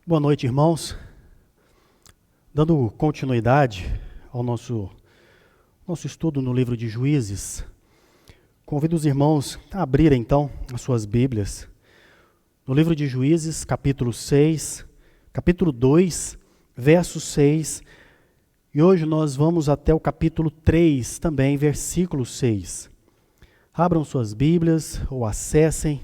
Boa noite, irmãos. Dando continuidade ao nosso estudo no livro de Juízes, convido os irmãos a abrirem então as suas Bíblias no livro de Juízes, capítulo 2, verso 6, e hoje nós vamos até o capítulo 3, também, versículo 6. Abram suas Bíblias ou acessem,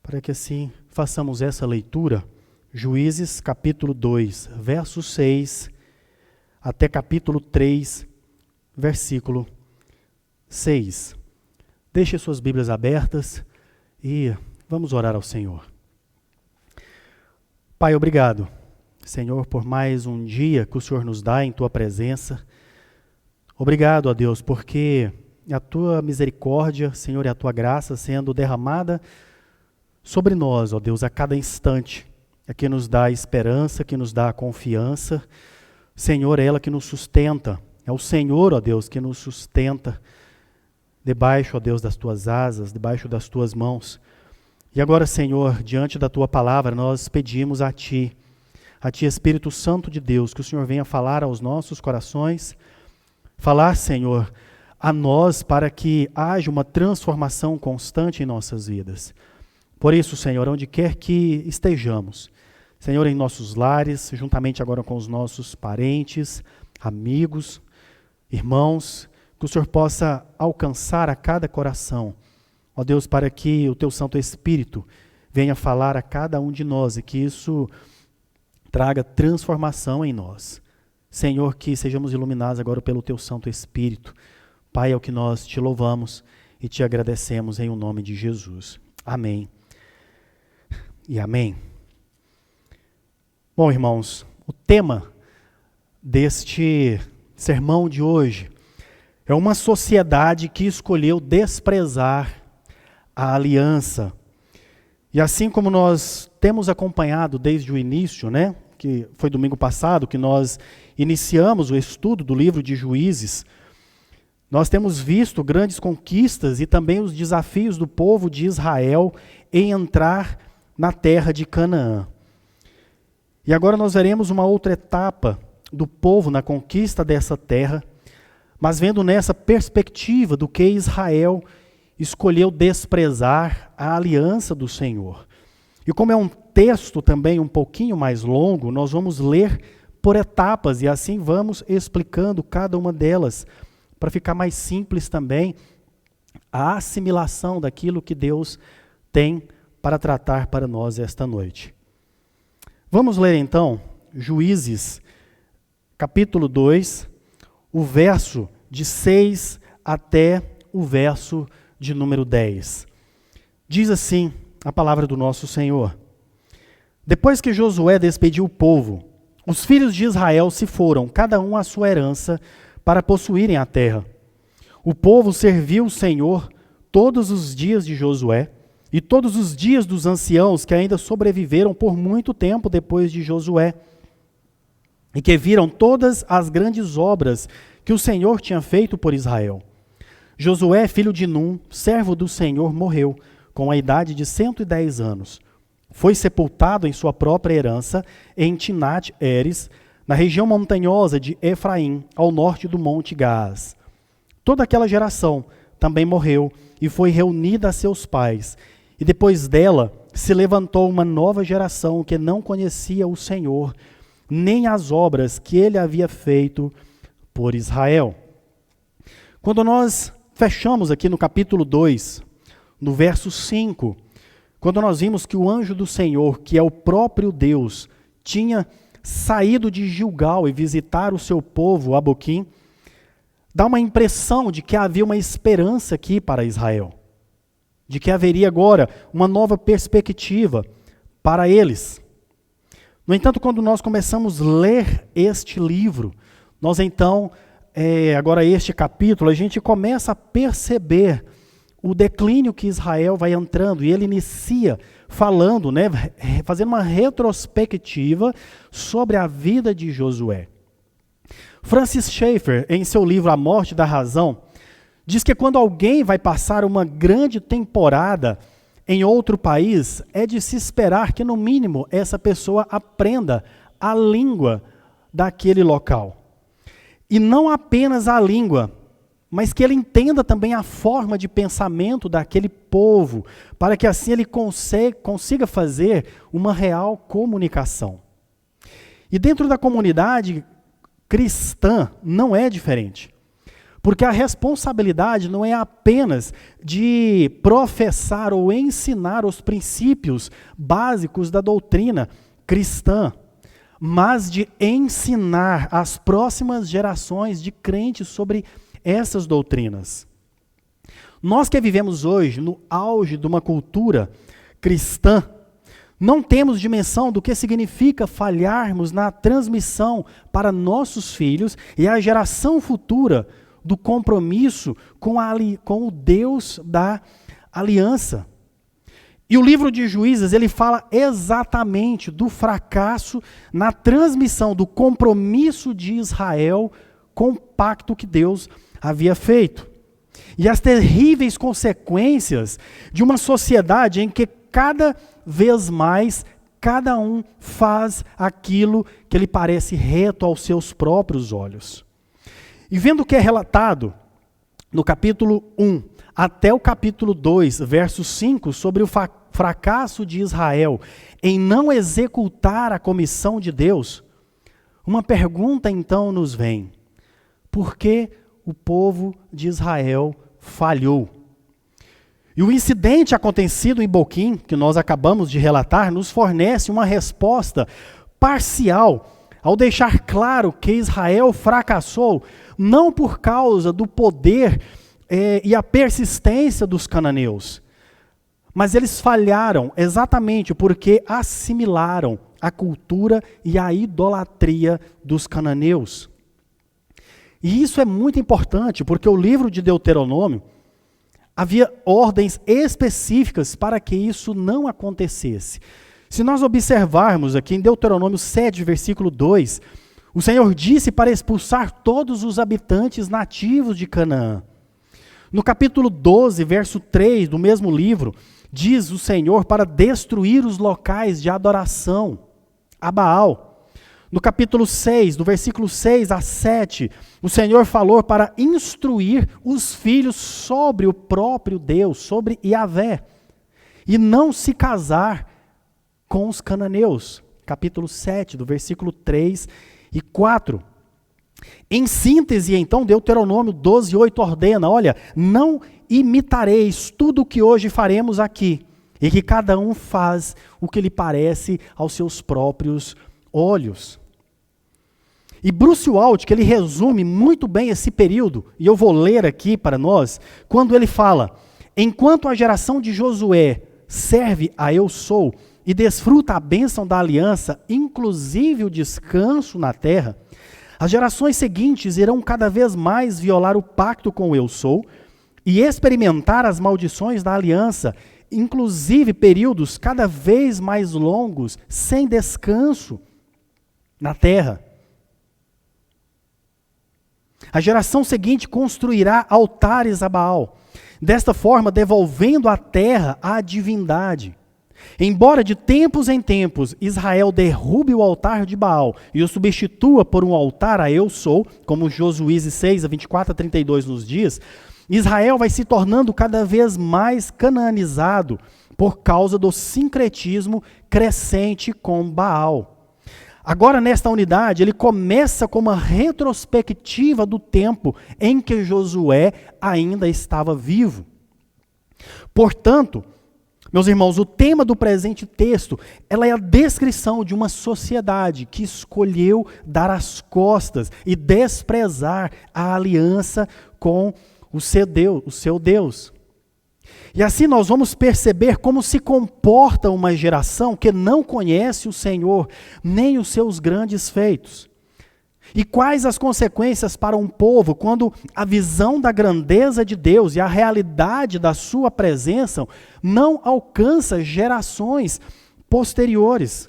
para que assim façamos essa leitura. Juízes, capítulo 2, verso 6, até capítulo 3, versículo 6. Deixe suas Bíblias abertas e vamos orar ao Senhor. Pai, obrigado, Senhor, por mais um dia que o Senhor nos dá em Tua presença. Obrigado, ó Deus, porque a Tua misericórdia, Senhor, e a Tua graça sendo derramada sobre nós, ó Deus, a cada instante. É que nos dá esperança, que nos dá confiança. Senhor, é ela que nos sustenta. É o Senhor, ó Deus, que nos sustenta debaixo, ó Deus, das Tuas asas, debaixo das Tuas mãos. E agora, Senhor, diante da Tua palavra, nós pedimos a Ti, Espírito Santo de Deus, que o Senhor venha falar aos nossos corações, falar, Senhor, a nós para que haja uma transformação constante em nossas vidas. Por isso, Senhor, onde quer que estejamos, Senhor, em nossos lares, juntamente agora com os nossos parentes, amigos, irmãos, que o Senhor possa alcançar a cada coração, ó Deus, para que o Teu Santo Espírito venha falar a cada um de nós e que isso traga transformação em nós. Senhor, que sejamos iluminados agora pelo Teu Santo Espírito. Pai, é o que nós Te louvamos e Te agradecemos em o nome de Jesus. Amém e amém. Bom, irmãos, o tema deste sermão de hoje é uma sociedade que escolheu desprezar a aliança. E assim como nós temos acompanhado desde o início, que foi domingo passado que nós iniciamos o estudo do livro de Juízes, nós temos visto grandes conquistas e também os desafios do povo de Israel em entrar na terra de Canaã. E agora nós veremos uma outra etapa do povo na conquista dessa terra, mas vendo nessa perspectiva do que Israel escolheu desprezar a aliança do Senhor. E como é um texto também um pouquinho mais longo, nós vamos ler por etapas e assim vamos explicando cada uma delas, para ficar mais simples também a assimilação daquilo que Deus tem para tratar para nós esta noite. Vamos ler então Juízes, capítulo 2, o verso de 6 até o verso de número 10. Diz assim a palavra do nosso Senhor. Depois que Josué despediu o povo, os filhos de Israel se foram, cada um à sua herança, para possuírem a terra. O povo serviu o Senhor todos os dias de Josué, e todos os dias dos anciãos que ainda sobreviveram por muito tempo depois de Josué, e que viram todas as grandes obras que o Senhor tinha feito por Israel. Josué, filho de Num, servo do Senhor, morreu com a idade de 110 anos. Foi sepultado em sua própria herança em Timnat-Heres, na região montanhosa de Efraim, ao norte do Monte Gaás. Toda aquela geração também morreu e foi reunida a seus pais. E depois dela se levantou uma nova geração que não conhecia o Senhor, nem as obras que ele havia feito por Israel. Quando nós fechamos aqui no capítulo 2, no verso 5, quando nós vimos que o anjo do Senhor, que é o próprio Deus, tinha saído de Gilgal e visitar o seu povo, Aboquim, dá uma impressão de que havia uma esperança aqui para Israel, de que haveria agora uma nova perspectiva para eles. No entanto, quando nós começamos a ler este livro, nós então, agora este capítulo, a gente começa a perceber o declínio que Israel vai entrando, e ele inicia falando, fazendo uma retrospectiva sobre a vida de Josué. Francis Schaeffer, em seu livro A Morte da Razão, diz que quando alguém vai passar uma grande temporada em outro país, é de se esperar que, no mínimo, essa pessoa aprenda a língua daquele local. E não apenas a língua, mas que ele entenda também a forma de pensamento daquele povo, para que assim ele consiga fazer uma real comunicação. E dentro da comunidade cristã não é diferente. Porque a responsabilidade não é apenas de professar ou ensinar os princípios básicos da doutrina cristã, mas de ensinar as próximas gerações de crentes sobre essas doutrinas. Nós que vivemos hoje no auge de uma cultura cristã, não temos dimensão do que significa falharmos na transmissão para nossos filhos e a geração futura do compromisso com o Deus da aliança. E o livro de Juízes, ele fala exatamente do fracasso na transmissão do compromisso de Israel com o pacto que Deus havia feito. E as terríveis consequências de uma sociedade em que cada vez mais cada um faz aquilo que lhe parece reto aos seus próprios olhos. E vendo o que é relatado no capítulo 1 até o capítulo 2, verso 5, sobre o fracasso de Israel em não executar a comissão de Deus, uma pergunta então nos vem: por que o povo de Israel falhou? E o incidente acontecido em Boquim, que nós acabamos de relatar, nos fornece uma resposta parcial ao deixar claro que Israel fracassou não por causa do poder e a persistência dos cananeus, mas eles falharam exatamente porque assimilaram a cultura e a idolatria dos cananeus. E isso é muito importante, porque o livro de Deuteronômio havia ordens específicas para que isso não acontecesse. Se nós observarmos aqui em Deuteronômio 7, versículo 2, o Senhor disse para expulsar todos os habitantes nativos de Canaã. No capítulo 12, verso 3 do mesmo livro, diz o Senhor para destruir os locais de adoração a Baal. No capítulo 6, do versículo 6 a 7, o Senhor falou para instruir os filhos sobre o próprio Deus, sobre Yahvé, e não se casar com os cananeus. Capítulo 7, do versículo 3 e 4. Em síntese, então, Deuteronômio 12, 8 ordena: olha, não imitareis tudo o que hoje faremos aqui, e que cada um faz o que lhe parece aos seus próprios olhos. E Bruce Waltke, que ele resume muito bem esse período, e eu vou ler aqui para nós, quando ele fala: enquanto a geração de Josué serve a Eu Sou e desfruta a bênção da aliança, inclusive o descanso na terra, as gerações seguintes irão cada vez mais violar o pacto com o Eu Sou e experimentar as maldições da aliança, inclusive períodos cada vez mais longos, sem descanso na terra. A geração seguinte construirá altares a Baal, desta forma devolvendo a terra à divindade. Embora de tempos em tempos Israel derrube o altar de Baal e o substitua por um altar a Eu Sou, como Josuízes 6, 24 a 32 nos diz, Israel vai se tornando cada vez mais canaanizado por causa do sincretismo crescente com Baal. Agora, nesta unidade, ele começa com uma retrospectiva do tempo em que Josué ainda estava vivo. Portanto, meus irmãos, o tema do presente texto, ela é a descrição de uma sociedade que escolheu dar as costas e desprezar a aliança com o seu Deus. E assim nós vamos perceber como se comporta uma geração que não conhece o Senhor, nem os seus grandes feitos. E quais as consequências para um povo quando a visão da grandeza de Deus e a realidade da sua presença não alcança gerações posteriores.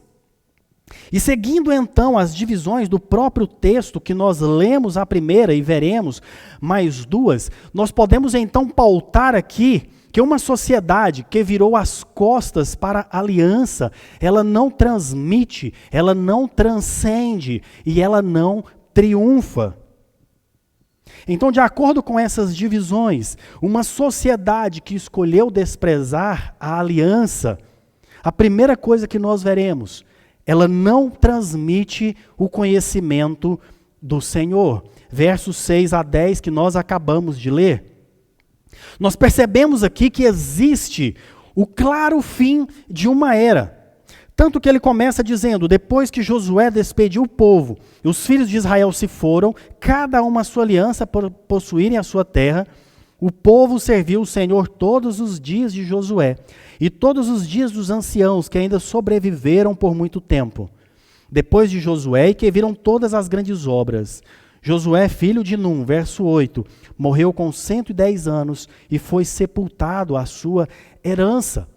E seguindo então as divisões do próprio texto que nós lemos a primeira e veremos mais duas, nós podemos então pautar aqui que uma sociedade que virou as costas para a aliança, ela não transmite, ela não transcende e ela não triunfa. Então, de acordo com essas divisões, uma sociedade que escolheu desprezar a aliança, a primeira coisa que nós veremos, ela não transmite o conhecimento do Senhor. Versos 6 a 10 que nós acabamos de ler. Nós percebemos aqui que existe o claro fim de uma era. Tanto que ele começa dizendo, depois que Josué despediu o povo, e os filhos de Israel se foram, cada uma a sua aliança por possuírem a sua terra, o povo serviu o Senhor todos os dias de Josué, e todos os dias dos anciãos que ainda sobreviveram por muito tempo. Depois de Josué, e que viram todas as grandes obras. Josué, filho de Num, verso 8, morreu com 110 anos e foi sepultado a sua herança.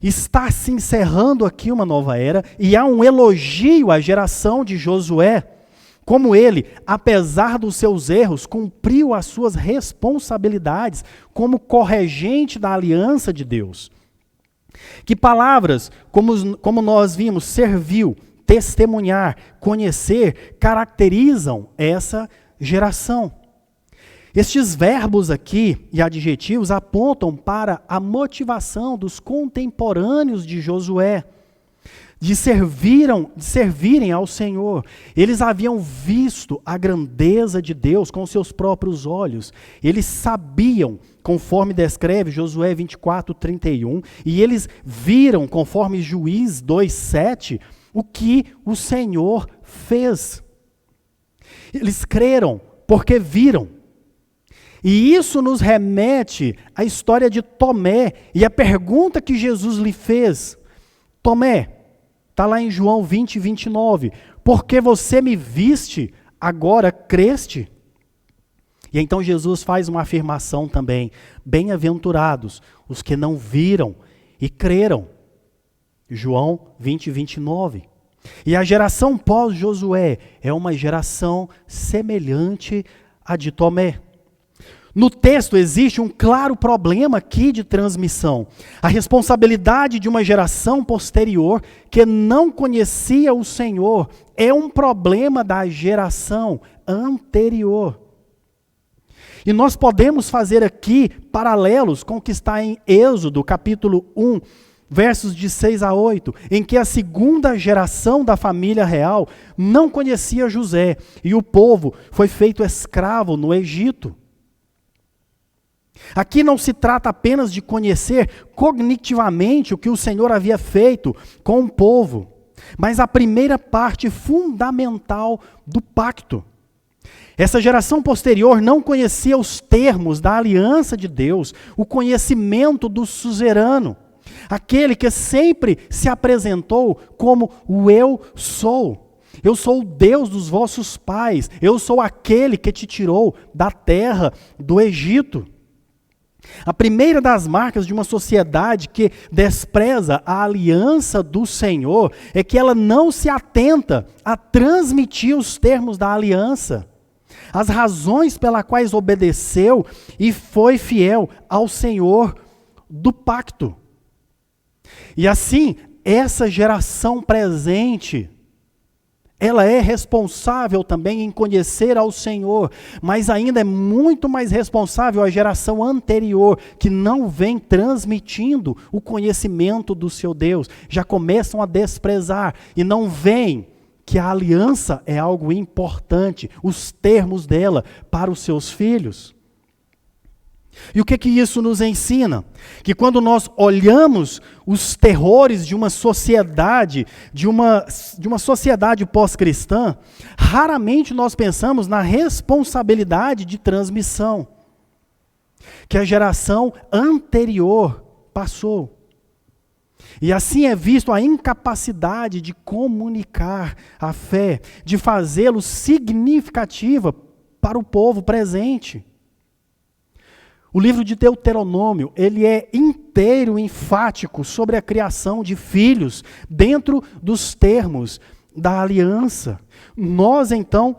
Está se encerrando aqui uma nova era e há um elogio à geração de Josué, como ele, apesar dos seus erros, cumpriu as suas responsabilidades como corregente da aliança de Deus. Que palavras, como nós vimos, serviu, testemunhar, conhecer, caracterizam essa geração. Estes verbos aqui e adjetivos apontam para a motivação dos contemporâneos de Josué, de servirem ao Senhor. Eles haviam visto a grandeza de Deus com seus próprios olhos. Eles sabiam, conforme descreve Josué 24:31, e eles viram, conforme Juiz 2:7, o que o Senhor fez. Eles creram porque viram. E isso nos remete à história de Tomé e à pergunta que Jesus lhe fez. Tomé, está lá em João 20:29, porque você me viste, agora creste? E então Jesus faz uma afirmação também, bem-aventurados os que não viram e creram. João 20:29. E a geração pós-Josué é uma geração semelhante à de Tomé. No texto existe um claro problema aqui de transmissão. A responsabilidade de uma geração posterior que não conhecia o Senhor é um problema da geração anterior. E nós podemos fazer aqui paralelos com o que está em Êxodo, capítulo 1, versos de 6 a 8, em que a segunda geração da família real não conhecia José e o povo foi feito escravo no Egito. Aqui não se trata apenas de conhecer cognitivamente o que o Senhor havia feito com o povo, mas a primeira parte fundamental do pacto. Essa geração posterior não conhecia os termos da aliança de Deus, o conhecimento do suzerano, aquele que sempre se apresentou como o eu sou. Eu sou o Deus dos vossos pais, eu sou aquele que te tirou da terra do Egito. A primeira das marcas de uma sociedade que despreza a aliança do Senhor é que ela não se atenta a transmitir os termos da aliança, as razões pelas quais obedeceu e foi fiel ao Senhor do pacto. E assim, essa geração presente, ela é responsável também em conhecer ao Senhor, mas ainda é muito mais responsável a geração anterior, que não vem transmitindo o conhecimento do seu Deus. Já começam a desprezar e não veem que a aliança é algo importante, os termos dela para os seus filhos. E o que isso nos ensina? Que quando nós olhamos os terrores de uma sociedade, de uma sociedade pós-cristã, raramente nós pensamos na responsabilidade de transmissão que a geração anterior passou. E assim é visto a incapacidade de comunicar a fé, de fazê-lo significativa para o povo presente. O livro de Deuteronômio, ele é inteiro enfático sobre a criação de filhos dentro dos termos da aliança. Nós, então,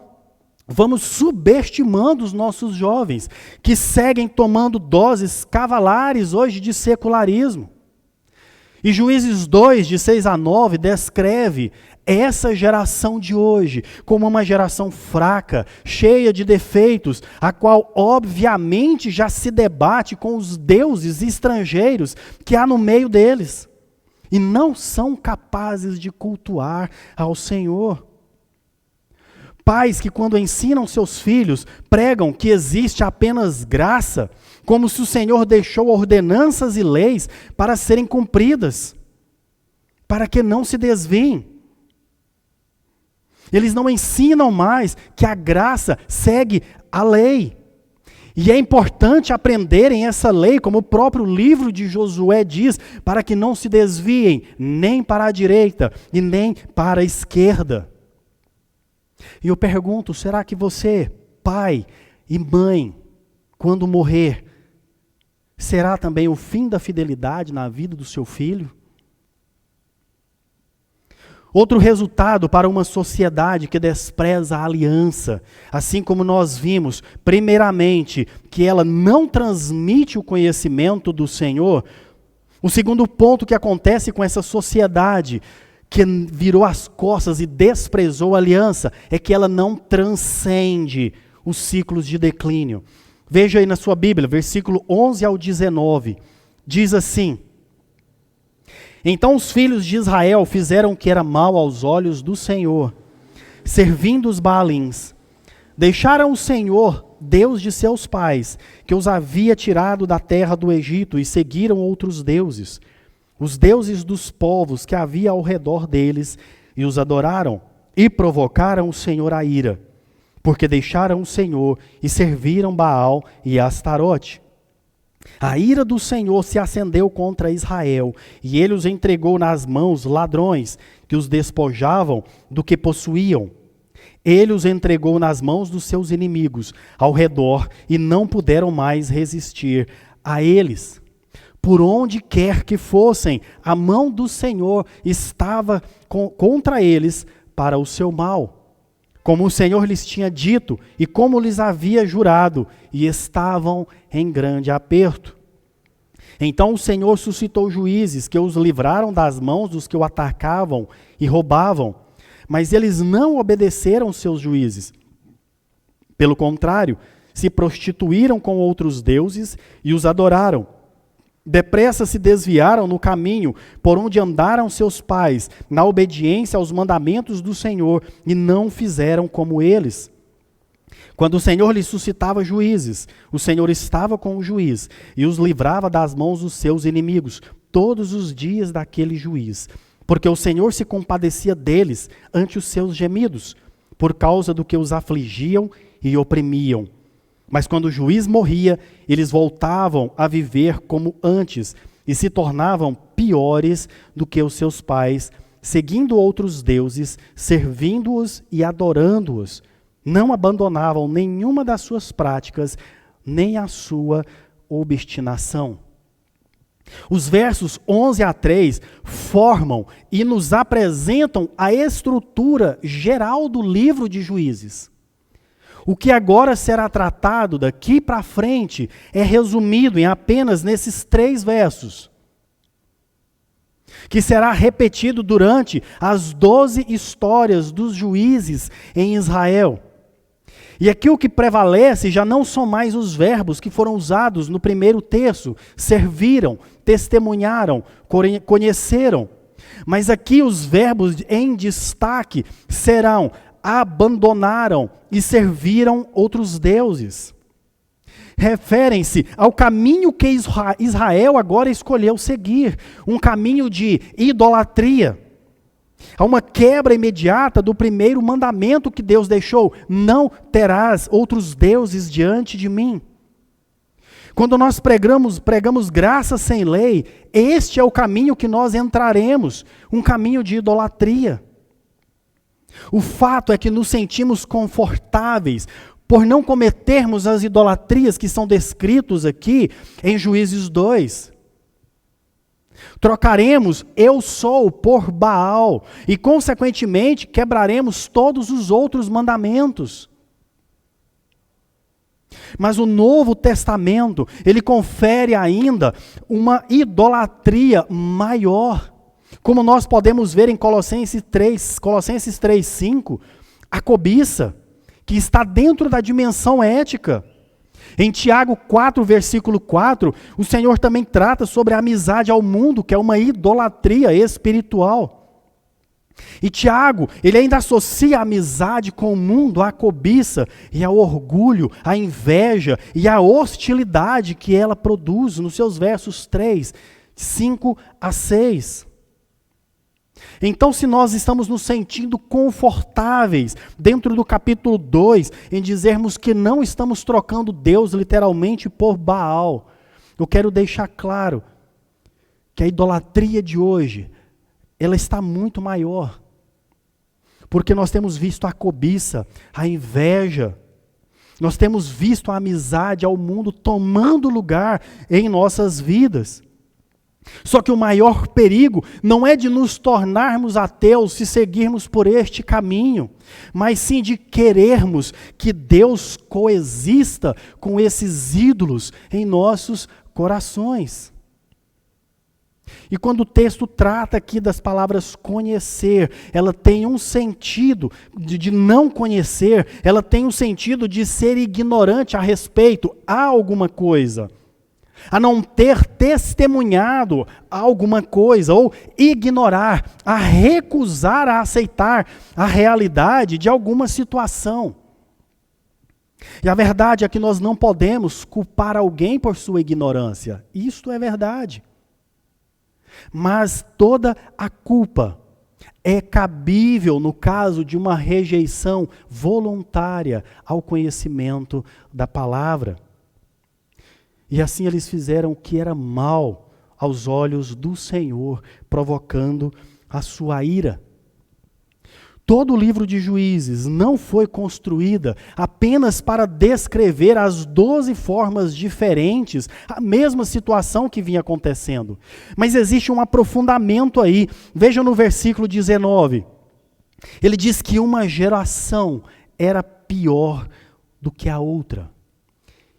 vamos subestimando os nossos jovens, que seguem tomando doses cavalares hoje de secularismo. E Juízes 2, de 6 a 9, descreve essa geração de hoje como uma geração fraca, cheia de defeitos, a qual obviamente já se debate com os deuses estrangeiros que há no meio deles, e não são capazes de cultuar ao Senhor. Pais que, quando ensinam seus filhos, pregam que existe apenas graça, como se o Senhor deixou ordenanças e leis para serem cumpridas, para que não se desviem. Eles não ensinam mais que a graça segue a lei. E é importante aprenderem essa lei, como o próprio livro de Josué diz, para que não se desviem nem para a direita e nem para a esquerda. E eu pergunto, será que você, pai e mãe, quando morrer, será também o fim da fidelidade na vida do seu filho? Outro resultado para uma sociedade que despreza a aliança, assim como nós vimos, primeiramente, que ela não transmite o conhecimento do Senhor. O segundo ponto que acontece com essa sociedade, que virou as costas e desprezou a aliança, é que ela não transcende os ciclos de declínio. Veja aí na sua Bíblia, versículo 11 ao 19, diz assim: Então os filhos de Israel fizeram o que era mal aos olhos do Senhor, servindo os Baalins. Deixaram o Senhor, Deus de seus pais, que os havia tirado da terra do Egito, e seguiram outros deuses, os deuses dos povos que havia ao redor deles, e os adoraram, e provocaram o Senhor a ira, porque deixaram o Senhor e serviram Baal e Astarote. A ira do Senhor se acendeu contra Israel, e ele os entregou nas mãos ladrões, que os despojavam do que possuíam. Ele os entregou nas mãos dos seus inimigos ao redor, e não puderam mais resistir a eles. Por onde quer que fossem, a mão do Senhor estava contra eles para o seu mal, como o Senhor lhes tinha dito e como lhes havia jurado, e estavam em grande aperto. Então o Senhor suscitou juízes que os livraram das mãos dos que o atacavam e roubavam, mas eles não obedeceram seus juízes. Pelo contrário, se prostituíram com outros deuses e os adoraram. Depressa se desviaram no caminho por onde andaram seus pais, na obediência aos mandamentos do Senhor, e não fizeram como eles. Quando o Senhor lhes suscitava juízes, o Senhor estava com o juiz e os livrava das mãos dos seus inimigos todos os dias daquele juiz, porque o Senhor se compadecia deles ante os seus gemidos, por causa do que os afligiam e oprimiam. Mas quando o juiz morria, eles voltavam a viver como antes e se tornavam piores do que os seus pais, seguindo outros deuses, servindo-os e adorando-os. Não abandonavam nenhuma das suas práticas, nem a sua obstinação. Os versos 11 a 3 formam e nos apresentam a estrutura geral do livro de Juízes. O que agora será tratado daqui para frente é resumido em apenas nesses 3 versos, que será repetido durante as 12 histórias dos juízes em Israel. E aqui o que prevalece já não são mais os verbos que foram usados no primeiro texto: serviram, testemunharam, conheceram. Mas aqui os verbos em destaque serão: abandonaram e serviram outros deuses. Referem-se ao caminho que Israel agora escolheu seguir, um caminho de idolatria. Há uma quebra imediata do primeiro mandamento que Deus deixou: não terás outros deuses diante de mim. Quando nós pregamos graça sem lei, este é o caminho que nós entraremos, um caminho de idolatria. O fato é que nos sentimos confortáveis por não cometermos as idolatrias que são descritos aqui em Juízes 2. Trocaremos eu sou por Baal e, consequentemente, quebraremos todos os outros mandamentos. Mas o Novo Testamento, ele confere ainda uma idolatria maior. Como nós podemos ver em Colossenses 3:5, a cobiça, que está dentro da dimensão ética. Em Tiago 4, versículo 4, o Senhor também trata sobre a amizade ao mundo, que é uma idolatria espiritual. E Tiago, ele ainda associa a amizade com o mundo à cobiça e ao orgulho, à inveja e à hostilidade que ela produz nos seus versos 3, 5 a 6. Então, se nós estamos nos sentindo confortáveis dentro do capítulo 2, em dizermos que não estamos trocando Deus literalmente por Baal, eu quero deixar claro que a idolatria de hoje, ela está muito maior. Porque nós temos visto a cobiça, a inveja, nós temos visto a amizade ao mundo tomando lugar em nossas vidas. Só que o maior perigo não é de nos tornarmos ateus se seguirmos por este caminho, mas sim de querermos que Deus coexista com esses ídolos em nossos corações. E quando o texto trata aqui das palavras conhecer, ela tem um sentido de não conhecer, ela tem um sentido de ser ignorante a respeito a alguma coisa. A não ter testemunhado alguma coisa, ou ignorar, a recusar a aceitar a realidade de alguma situação. E a verdade é que nós não podemos culpar alguém por sua ignorância. Isto é verdade. Mas toda a culpa é cabível no caso de uma rejeição voluntária ao conhecimento da palavra. E assim eles fizeram o que era mal aos olhos do Senhor, provocando a sua ira. Todo o livro de Juízes não foi construída apenas para descrever as 12 formas diferentes, a mesma situação que vinha acontecendo. Mas existe um aprofundamento aí. Veja no versículo 19. Ele diz que uma geração era pior do que a outra.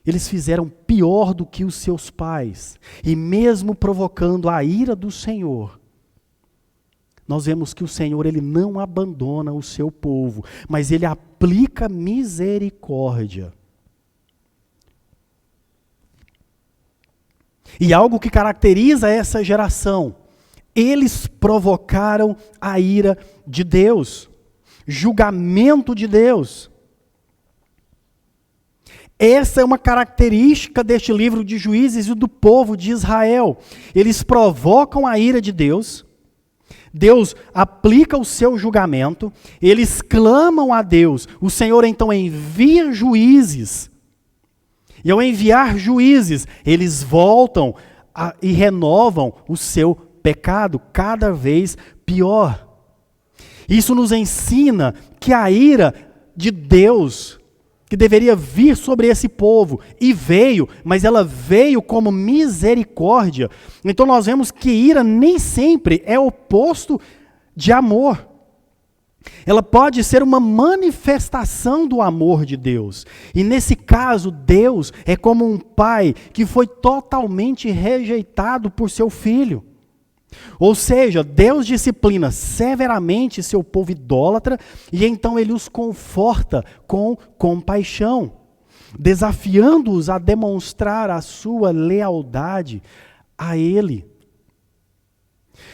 Eles fizeram pior do que os seus pais. E mesmo provocando a ira do Senhor, nós vemos que o Senhor, ele não abandona o seu povo, mas ele aplica misericórdia. E algo que caracteriza essa geração, eles provocaram a ira de Deus, julgamento de Deus. Essa é uma característica deste livro de Juízes e do povo de Israel. Eles provocam a ira de Deus, Deus aplica o seu julgamento, eles clamam a Deus, o Senhor então envia juízes, e ao enviar juízes, eles voltam e renovam o seu pecado cada vez pior. Isso nos ensina que a ira de Deus, que deveria vir sobre esse povo, e veio, mas ela veio como misericórdia. Então nós vemos que ira nem sempre é oposto de amor. Ela pode ser uma manifestação do amor de Deus. E nesse caso, Deus é como um pai que foi totalmente rejeitado por seu filho. Ou seja, Deus disciplina severamente seu povo idólatra e então ele os conforta com compaixão, desafiando-os a demonstrar a sua lealdade a Ele.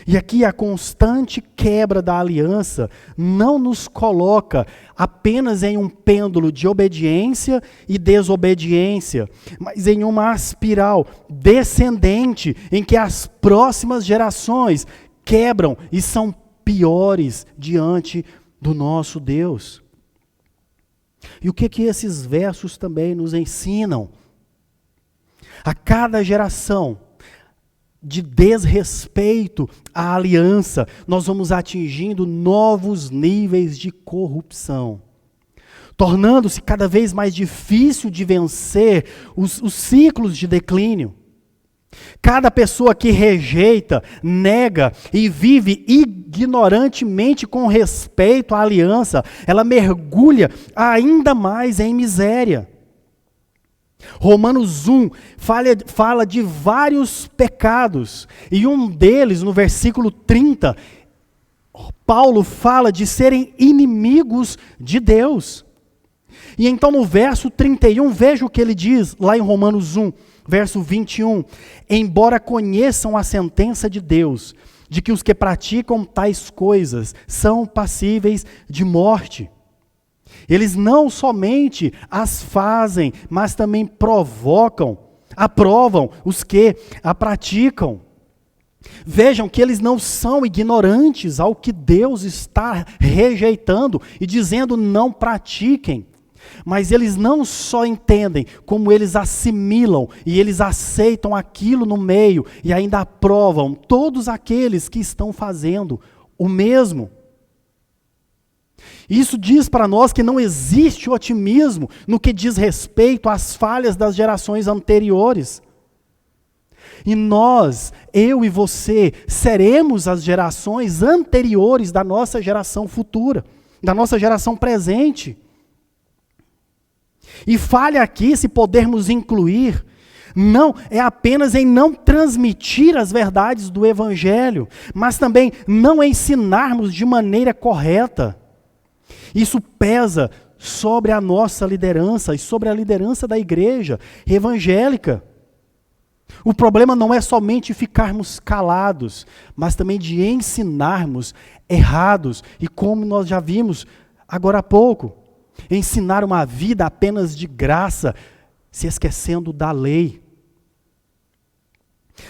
E aqui a constante quebra da aliança não nos coloca apenas em um pêndulo de obediência e desobediência, mas em uma espiral descendente em que as próximas gerações quebram e são piores diante do nosso Deus. E o que esses versos também nos ensinam? A cada geração de desrespeito à aliança, nós vamos atingindo novos níveis de corrupção, tornando-se cada vez mais difícil de vencer os ciclos de declínio. Cada pessoa que rejeita, nega e vive ignorantemente com respeito à aliança, ela mergulha ainda mais em miséria. Romanos 1 fala de vários pecados, e um deles, no versículo 30, Paulo fala de serem inimigos de Deus. E então no verso 31, veja o que ele diz lá em Romanos 1, verso 21. Embora conheçam a sentença de Deus, de que os que praticam tais coisas são passíveis de morte. Eles não somente as fazem, mas também aprovam os que a praticam. Vejam que eles não são ignorantes ao que Deus está rejeitando e dizendo não pratiquem. Mas eles não só entendem, como eles assimilam e eles aceitam aquilo no meio e ainda aprovam todos aqueles que estão fazendo o mesmo. Isso diz para nós que não existe otimismo no que diz respeito às falhas das gerações anteriores. E nós, eu e você, seremos as gerações anteriores da nossa geração futura, da nossa geração presente. E falha aqui, se pudermos incluir, não é apenas em não transmitir as verdades do Evangelho, mas também não ensinarmos de maneira correta. Isso pesa sobre a nossa liderança e sobre a liderança da igreja evangélica. O problema não é somente ficarmos calados, mas também de ensinarmos errados. E como nós já vimos agora há pouco, ensinar uma vida apenas de graça, se esquecendo da lei.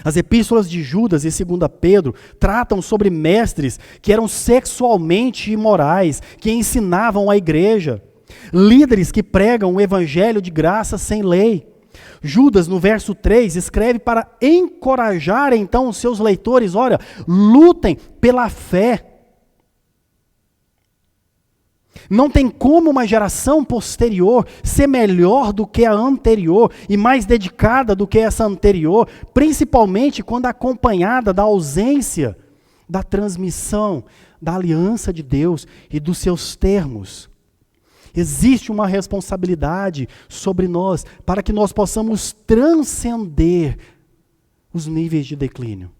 As epístolas de Judas e 2 Pedro tratam sobre mestres que eram sexualmente imorais, que ensinavam a igreja, líderes que pregam o evangelho de graça sem lei. Judas, no verso 3, escreve para encorajar então os seus leitores, olha, lutem pela fé. Não tem como uma geração posterior ser melhor do que a anterior e mais dedicada do que essa anterior, principalmente quando acompanhada da ausência da transmissão da aliança de Deus e dos seus termos. Existe uma responsabilidade sobre nós para que nós possamos transcender os níveis de declínio.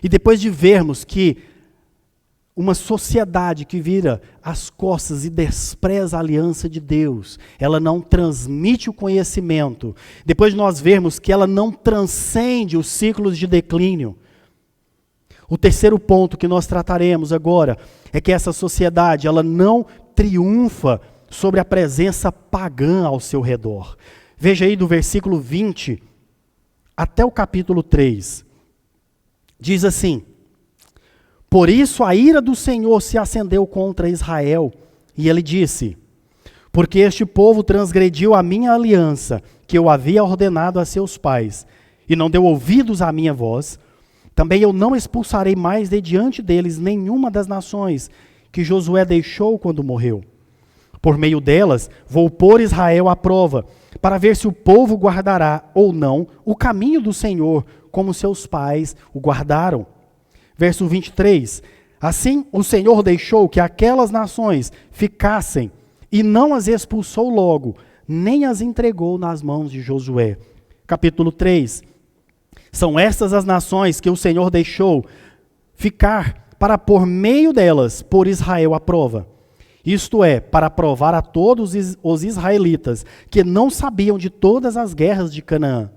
E depois de vermos que uma sociedade que vira as costas e despreza a aliança de Deus, ela não transmite o conhecimento. Depois de nós vermos que ela não transcende os ciclos de declínio. O terceiro ponto que nós trataremos agora é que essa sociedade, ela não triunfa sobre a presença pagã ao seu redor. Veja aí do versículo 20 até o capítulo 3. Diz assim: por isso a ira do Senhor se acendeu contra Israel, e ele disse: porque este povo transgrediu a minha aliança, que eu havia ordenado a seus pais, e não deu ouvidos à minha voz, também eu não expulsarei mais de diante deles nenhuma das nações que Josué deixou quando morreu. Por meio delas, vou pôr Israel à prova, para ver se o povo guardará ou não o caminho do Senhor, como seus pais o guardaram. Verso 23, assim o Senhor deixou que aquelas nações ficassem e não as expulsou logo, nem as entregou nas mãos de Josué. Capítulo 3, são estas as nações que o Senhor deixou ficar para por meio delas pôr Israel à prova. Isto é, para provar a todos os israelitas que não sabiam de todas as guerras de Canaã.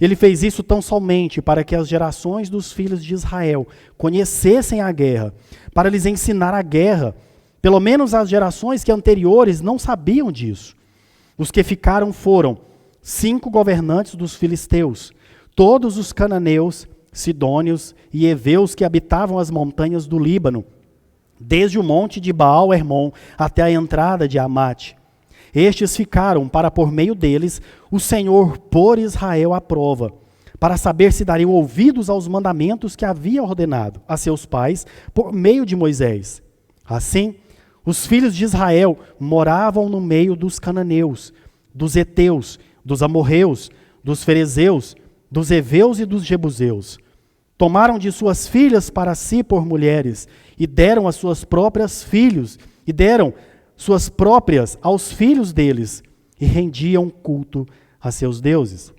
Ele fez isso tão somente para que as gerações dos filhos de Israel conhecessem a guerra, para lhes ensinar a guerra. Pelo menos as gerações que anteriores não sabiam disso. Os que ficaram foram 5 governantes dos filisteus, todos os cananeus, sidônios e heveus que habitavam as montanhas do Líbano, desde o monte de Baal-Hermon até a entrada de Amate. Estes ficaram para, por meio deles, o Senhor pôr Israel à prova, para saber se dariam ouvidos aos mandamentos que havia ordenado a seus pais por meio de Moisés. Assim, os filhos de Israel moravam no meio dos cananeus, dos heteus, dos amorreus, dos ferezeus, dos heveus e dos jebuseus. Tomaram de suas filhas para si por mulheres, e deram as suas próprias filhos, e deram suas próprias aos filhos deles, e rendiam culto a seus deuses.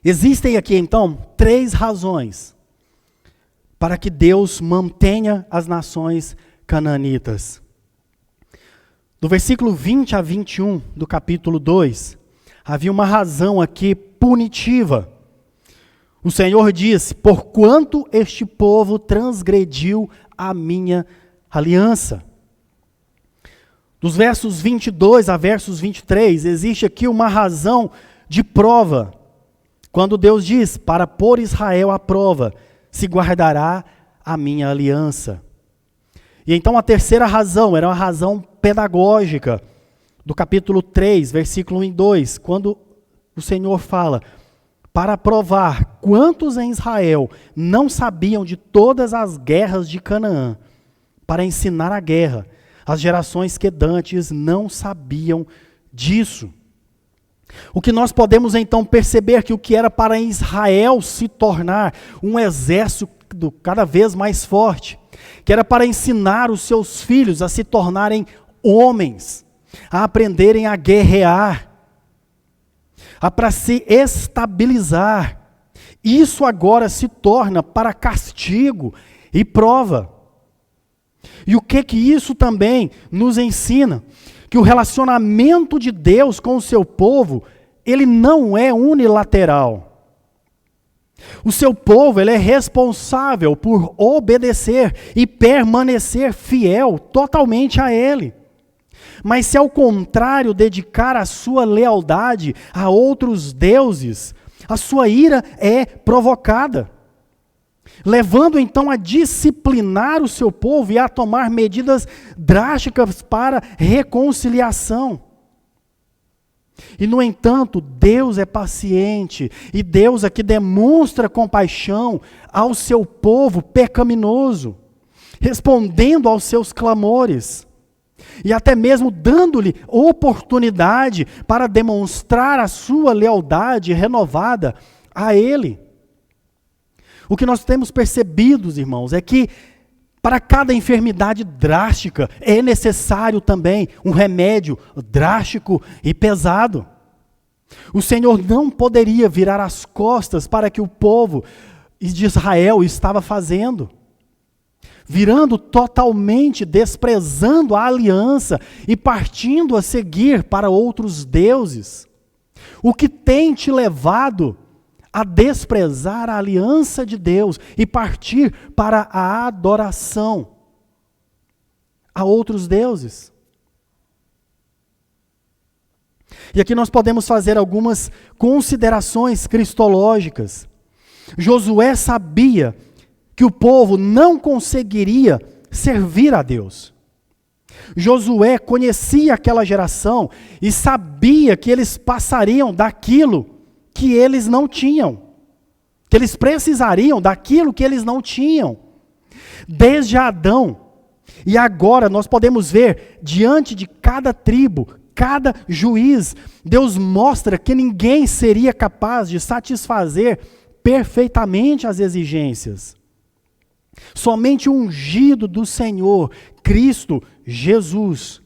Existem aqui, então, 3 razões para que Deus mantenha as nações canaanitas. Do versículo 20 a 21 do capítulo 2, havia uma razão aqui punitiva. O Senhor diz: porquanto este povo transgrediu a minha aliança. Dos versos 22 a versos 23, existe aqui uma razão de prova. Quando Deus diz: para pôr Israel à prova, se guardará a minha aliança. E então a terceira razão, era uma razão pedagógica, do capítulo 3, versículo 1 e 2, quando o Senhor fala: para provar quantos em Israel não sabiam de todas as guerras de Canaã, para ensinar a guerra, as gerações que dantes não sabiam disso. O que nós podemos então perceber que o que era para Israel se tornar um exército cada vez mais forte, que era para ensinar os seus filhos a se tornarem homens, a aprenderem a guerrear, para se estabilizar. Isso agora se torna para castigo e prova. E o que isso também nos ensina? Que o relacionamento de Deus com o seu povo, ele não é unilateral. O seu povo, ele é responsável por obedecer e permanecer fiel totalmente a ele. Mas se ao contrário dedicar a sua lealdade a outros deuses, a sua ira é provocada, levando então a disciplinar o seu povo e a tomar medidas drásticas para reconciliação. E no entanto, Deus é paciente, e Deus aqui demonstra compaixão ao seu povo pecaminoso, respondendo aos seus clamores, e até mesmo dando-lhe oportunidade para demonstrar a sua lealdade renovada a Ele. O que nós temos percebido, irmãos, é que para cada enfermidade drástica é necessário também um remédio drástico e pesado. O Senhor não poderia virar as costas para que o povo de Israel estava fazendo, virando totalmente, desprezando a aliança e partindo a seguir para outros deuses. O que tem te levado a desprezar a aliança de Deus e partir para a adoração a outros deuses? E aqui nós podemos fazer algumas considerações cristológicas. Josué sabia que o povo não conseguiria servir a Deus. Josué conhecia aquela geração e sabia que eles passariam daquilo que eles não tinham, que eles precisariam daquilo que eles não tinham, desde Adão. E agora nós podemos ver, diante de cada tribo, cada juiz, Deus mostra que ninguém seria capaz de satisfazer perfeitamente as exigências. Somente o ungido do Senhor, Cristo Jesus.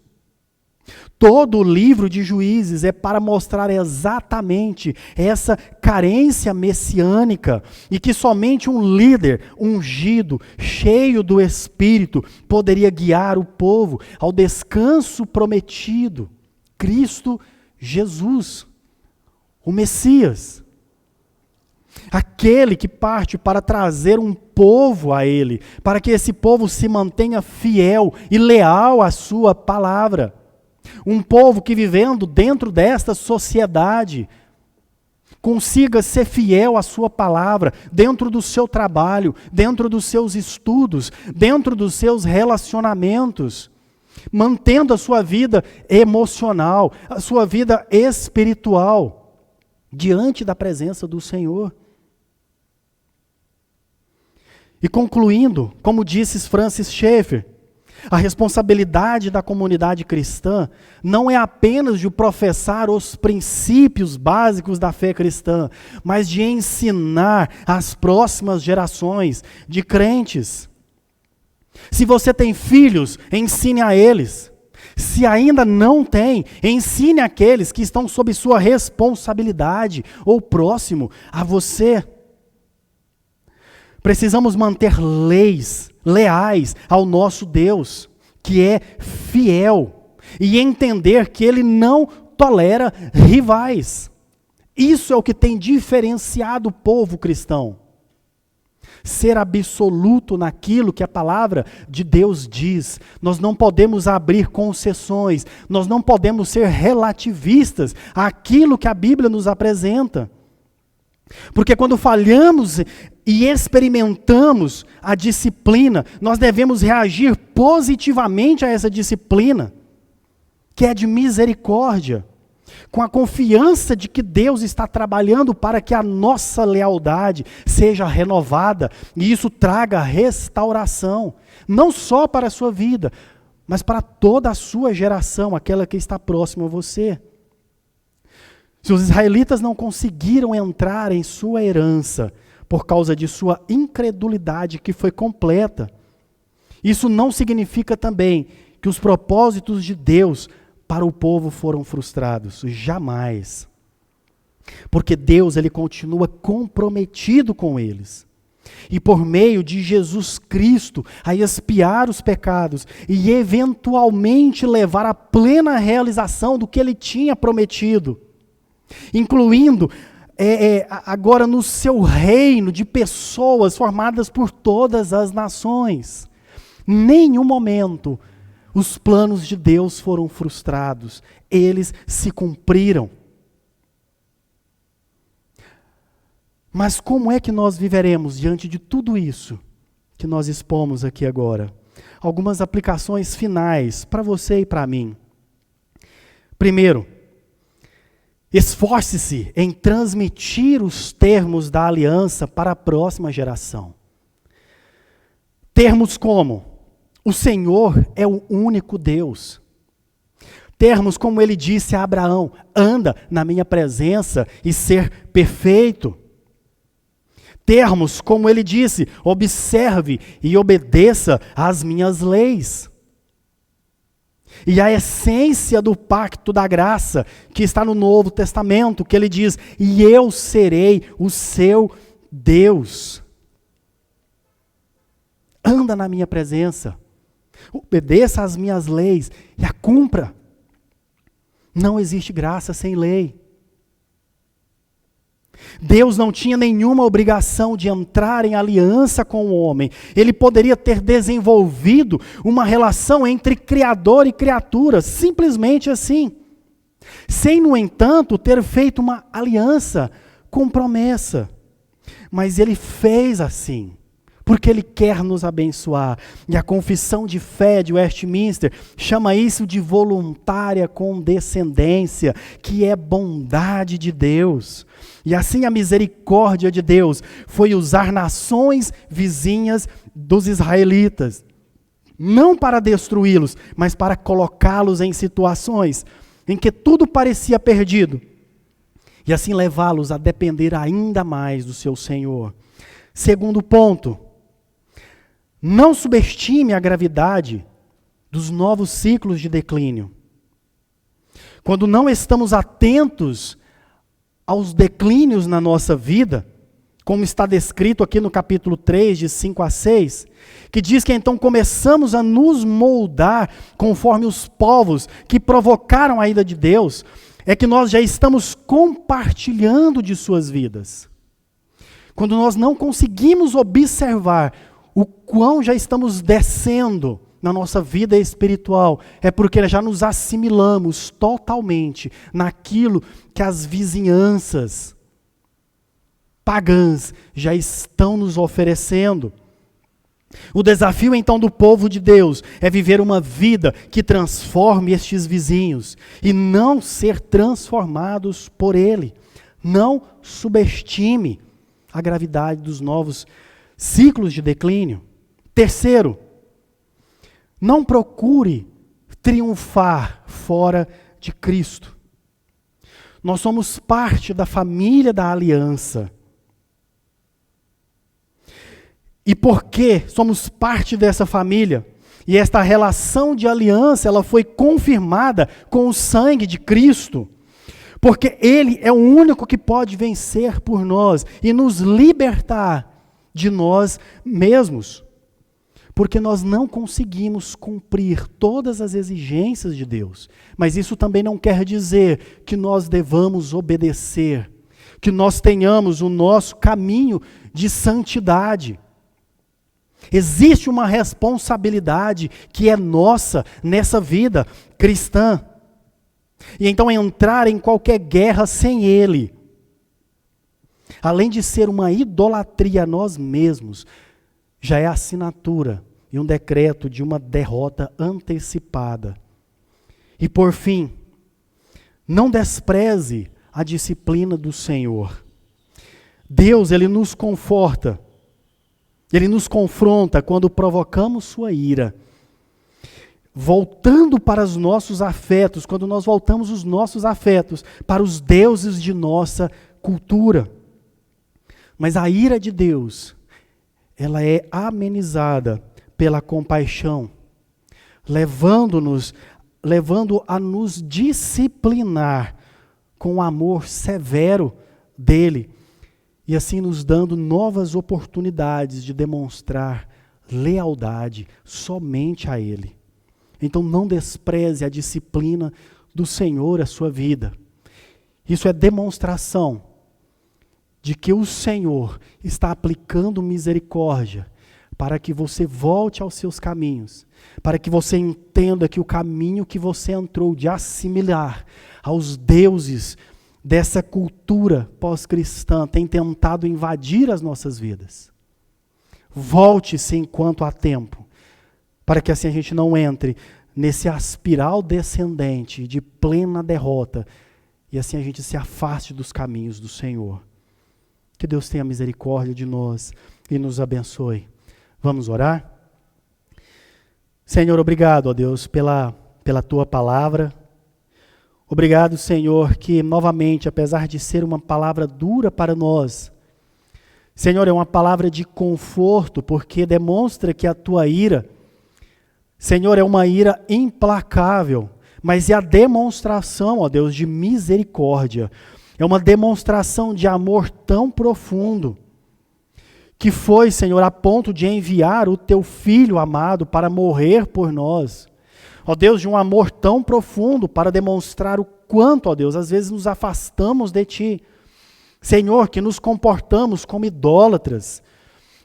Todo o livro de Juízes é para mostrar exatamente essa carência messiânica e que somente um líder ungido, cheio do Espírito, poderia guiar o povo ao descanso prometido. Cristo Jesus, o Messias. Aquele que parte para trazer um povo a Ele, para que esse povo se mantenha fiel e leal à sua palavra. Um povo que, vivendo dentro desta sociedade, consiga ser fiel à sua palavra, dentro do seu trabalho, dentro dos seus estudos, dentro dos seus relacionamentos, mantendo a sua vida emocional, a sua vida espiritual, diante da presença do Senhor. E concluindo, como disse Francis Schaeffer, a responsabilidade da comunidade cristã não é apenas de professar os princípios básicos da fé cristã, mas de ensinar às próximas gerações de crentes. Se você tem filhos, ensine a eles. Se ainda não tem, ensine aqueles que estão sob sua responsabilidade ou próximo a você. Precisamos manter leis leais ao nosso Deus, que é fiel, e entender que Ele não tolera rivais. Isso é o que tem diferenciado o povo cristão. Ser absoluto naquilo que a palavra de Deus diz. Nós não podemos abrir concessões, nós não podemos ser relativistas àquilo que a Bíblia nos apresenta. Porque quando falhamos e experimentamos a disciplina, nós devemos reagir positivamente a essa disciplina, que é de misericórdia, com a confiança de que Deus está trabalhando para que a nossa lealdade seja renovada e isso traga restauração, não só para a sua vida, mas para toda a sua geração, aquela que está próxima a você. Se os israelitas não conseguiram entrar em sua herança por causa de sua incredulidade que foi completa, isso não significa também que os propósitos de Deus para o povo foram frustrados. Jamais. Porque Deus, Ele continua comprometido com eles. E por meio de Jesus Cristo, a expiar os pecados e eventualmente levar à plena realização do que Ele tinha prometido. Incluindo agora no seu reino de pessoas formadas por todas as nações. Nenhum momento os planos de Deus foram frustrados, eles se cumpriram. Mas como é que nós viveremos diante de tudo isso que nós expomos aqui agora? Algumas aplicações finais para você e para mim. Primeiro, esforce-se em transmitir os termos da aliança para a próxima geração. Termos como: o Senhor é o único Deus. Termos como Ele disse a Abraão: anda na minha presença e ser perfeito. Termos como Ele disse: observe e obedeça às minhas leis. E a essência do pacto da graça, que está no Novo Testamento, que Ele diz: e eu serei o seu Deus. Anda na minha presença, obedeça às minhas leis e a cumpra. Não existe graça sem lei. Deus não tinha nenhuma obrigação de entrar em aliança com o homem. Ele poderia ter desenvolvido uma relação entre Criador e criatura, simplesmente assim. Sem, no entanto, ter feito uma aliança com promessa. Mas Ele fez assim, porque Ele quer nos abençoar. E a confissão de fé de Westminster chama isso de voluntária condescendência, que é bondade de Deus. E assim a misericórdia de Deus foi usar nações vizinhas dos israelitas, não para destruí-los, mas para colocá-los em situações em que tudo parecia perdido, e assim levá-los a depender ainda mais do seu Senhor. Segundo ponto, não subestime a gravidade dos novos ciclos de declínio. Quando não estamos atentos aos declínios na nossa vida, como está descrito aqui no capítulo 3, de 5 a 6, que diz que então começamos a nos moldar conforme os povos que provocaram a ira de Deus, é que nós já estamos compartilhando de suas vidas. Quando nós não conseguimos observar o quão já estamos descendo na nossa vida espiritual, é porque já nos assimilamos totalmente naquilo que as vizinhanças pagãs já estão nos oferecendo. O desafio então do povo de Deus é viver uma vida que transforme estes vizinhos e não ser transformados por ele. Não subestime a gravidade dos novos ciclos de declínio. Terceiro, não procure triunfar fora de Cristo. Nós somos parte da família da aliança. E porque somos parte dessa família, E esta relação de aliança, ela foi confirmada com o sangue de Cristo. Porque Ele é o único que pode vencer por nós e nos libertar de nós mesmos. Porque nós não conseguimos cumprir todas as exigências de Deus. Mas isso também não quer dizer que nós devamos obedecer, que nós tenhamos o nosso caminho de santidade. Existe uma responsabilidade que é nossa nessa vida cristã. E então entrar em qualquer guerra sem Ele, além de ser uma idolatria a nós mesmos, já é assinatura e um decreto de uma derrota antecipada. E por fim, não despreze a disciplina do Senhor. Deus, Ele nos conforta, Ele nos confronta quando provocamos sua ira. Voltando para os nossos afetos, quando nós voltamos os nossos afetos para os deuses de nossa cultura. Mas a ira de Deus, ela é amenizada pela compaixão, levando a nos disciplinar com o amor severo dele, e assim nos dando novas oportunidades de demonstrar lealdade somente a ele. Então não despreze a disciplina do Senhor à sua vida. Isso é demonstração de que o Senhor está aplicando misericórdia para que você volte aos seus caminhos, para que você entenda que o caminho que você entrou de assimilar aos deuses dessa cultura pós-cristã tem tentado invadir as nossas vidas. Volte-se enquanto há tempo, para que assim a gente não entre nesse espiral descendente de plena derrota e assim a gente se afaste dos caminhos do Senhor. Que Deus tenha misericórdia de nós e nos abençoe. Vamos orar? Senhor, obrigado, ó Deus, pela Tua palavra. Obrigado, Senhor, que novamente, apesar de ser uma palavra dura para nós, Senhor, é uma palavra de conforto, porque demonstra que a Tua ira, Senhor, é uma ira implacável, mas é a demonstração, ó Deus, de misericórdia. É uma demonstração de amor tão profundo, que foi, Senhor, a ponto de enviar o Teu Filho amado para morrer por nós. Ó Deus, de um amor tão profundo para demonstrar o quanto, ó Deus, às vezes nos afastamos de Ti. Senhor, que nos comportamos como idólatras.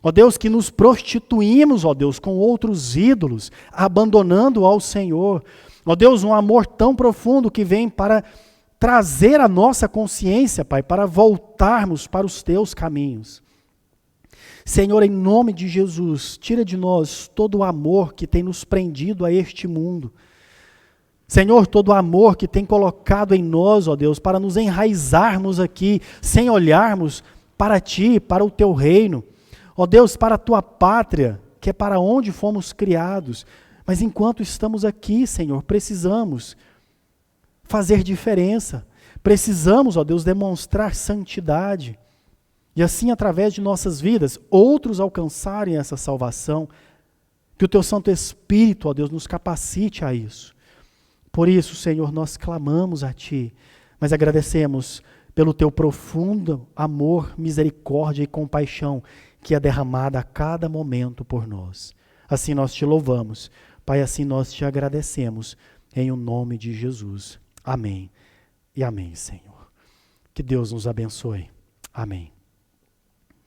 Ó Deus, que nos prostituímos, ó Deus, com outros ídolos, abandonando ao Senhor. Ó Deus, um amor tão profundo que vem para trazer a nossa consciência, Pai, para voltarmos para os Teus caminhos. Senhor, em nome de Jesus, tira de nós todo o amor que tem nos prendido a este mundo. Senhor, todo o amor que tem colocado em nós, ó Deus, para nos enraizarmos aqui, sem olharmos para Ti, para o Teu reino. Ó Deus, para a Tua pátria, que é para onde fomos criados. Mas enquanto estamos aqui, Senhor, precisamos fazer diferença. Precisamos, ó Deus, demonstrar santidade. E assim, através de nossas vidas, outros alcançarem essa salvação. Que o Teu Santo Espírito, ó Deus, nos capacite a isso. Por isso, Senhor, nós clamamos a Ti, mas agradecemos pelo Teu profundo amor, misericórdia e compaixão que é derramada a cada momento por nós. Assim nós Te louvamos, Pai, assim nós Te agradecemos, em o nome de Jesus. Amém e amém, Senhor. Que Deus nos abençoe. Amém.